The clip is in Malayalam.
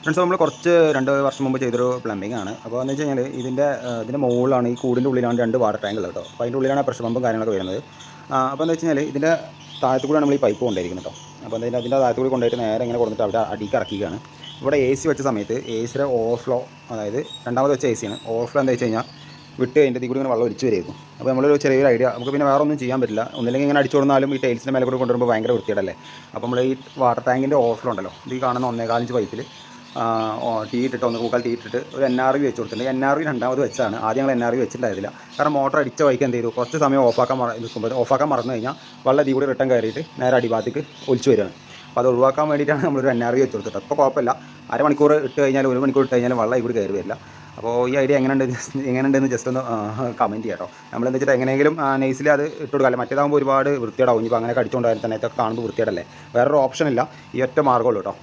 ഫ്രണ്ട്സ് നമ്മൾ കുറച്ച് 2 വർഷം മുമ്പ് ചെയ്തൊരു പ്ലംബിംഗ് ആണ്. അപ്പോൾ എന്ന് വെച്ച് കഴിഞ്ഞാൽ ഇതിൻ്റെ മുകളിലാണ് ഈ കൂടിൻ്റെ ഉള്ളിലാണ് 2 വാട്ടർ ടാങ്ക് ഉള്ളത് കേട്ടോ. അപ്പോൾ അതിൻ്റെ ഉള്ളിലാണ് പ്രഷർ പമ്പും കാര്യങ്ങളൊക്കെ വരുന്നത്. അപ്പോൾ എന്ന് വെച്ച് കഴിഞ്ഞാൽ ഇതിൻ്റെ താഴത്തു കൂടെ നമ്മൾ ഈ പൈപ്പ് കൊണ്ടുപോയിരിക്കുന്നത് കേട്ടോ. അപ്പോൾ അതിൻ്റെ താഴത്തു കൂടി കൊണ്ടുപോയിട്ട് നേരെ ഇങ്ങനെ കൊടുത്തിട്ട് അവിടെ അടിക്ക് ഇറക്കിയാണ്. ഇവിടെ എ സി വെച്ച സമയത്ത് എ സിയുടെ ഓവർഫ്ലോ, അതായത് രണ്ടാമത് വെച്ച എ സിയാണ്, ഓവർഫ്ലോ എന്താ വെച്ച് കഴിഞ്ഞാൽ വിട്ട് അതിൻ്റെ ഇതിൽ കൂടി ഇങ്ങനെ വെള്ളം ഒലിച്ച് വരുമായിരുന്നു. അപ്പോൾ നമ്മളൊരു ചെറിയൊരു ഐഡിയ, നമുക്ക് പിന്നെ വേറെ ഒന്നും ചെയ്യാൻ പറ്റില്ല. ഒന്നില്ലെങ്കിൽ ഇങ്ങനെ അടിച്ചു കൊടുത്താലും ഈ ടൈൽസിൻ്റെ മേലെ കൂടി കൊണ്ടുവരുമ്പോൾ ഭയങ്കര വൃത്തിയുടല്ലേ. അപ്പോൾ നമ്മൾ ഈ വാട്ടർ ടാങ്കിൻ്റെ ഓവർഫ്ലോ ഉണ്ടല്ലോ, ഇത് ഈ കാണുന്ന 1.25 ഇഞ്ച് പൈപ്പിൽ ടീ ഇട്ടിട്ട് 1.25 ടീ ഇട്ടിട്ട് ഒരു NRV വെച്ച് കൊടുത്തിട്ടുണ്ട്. NRV രണ്ടാമത് വെച്ചാണ്. ആദ്യം ഞങ്ങൾ NRV വെച്ചിട്ടുണ്ടായിരുന്നില്ല. കാരണം മോട്ടർ അടിച്ച വഴിക്ക് എന്ത് ചെയ്തു, കുറച്ച് സമയം ഓഫാക്കാൻ മറന്നു കഴിഞ്ഞാൽ വെള്ളം ഇതിൽ കൂടി റിട്ടേൺ കയറിയിട്ട് നേരെ അടിഭാഗത്തേക്ക് ഒലിച്ച് വരികയാണ്. അപ്പോൾ അത് ഒഴിവാക്കാൻ വേണ്ടിയിട്ടാണ് നമ്മളൊരു NRV വെച്ച് കൊടുത്തത്. അപ്പോൾ കുഴപ്പമില്ല, അരമണിക്കൂർ ഇട്ട് കഴിഞ്ഞാൽ 1 മണിക്കൂർ ഇട്ട് കഴിഞ്ഞാൽ വെള്ളം ഇവിടെ കയറി വരില്ല. അപ്പോൾ ഈ ഐഡിയ എങ്ങനെയുണ്ടെന്ന് ജസ്റ്റ് ഒന്ന് കമൻറ്റ് ചെയ്യാം കേട്ടോ. നമ്മളെന്ന് വെച്ചിട്ട് എങ്ങനെയെങ്കിലും നൈസിൽ അത് ഇട്ട് കൊടുക്കാം. മറ്റേതാകുമ്പോൾ ഒരുപാട് വൃത്തിയേടാവും. ഇപ്പോൾ അങ്ങനെ കടിച്ചുകൊണ്ടായാലും തന്നെ ഇതൊക്കെ കാണുമ്പോൾ വൃത്തിയേടല്ലേ. വേറൊരു ഓപ്ഷൻ ഇല്ല, ഈ ഒറ്റ മാർഗ്ഗമുള്ളൂ കേട്ടോ.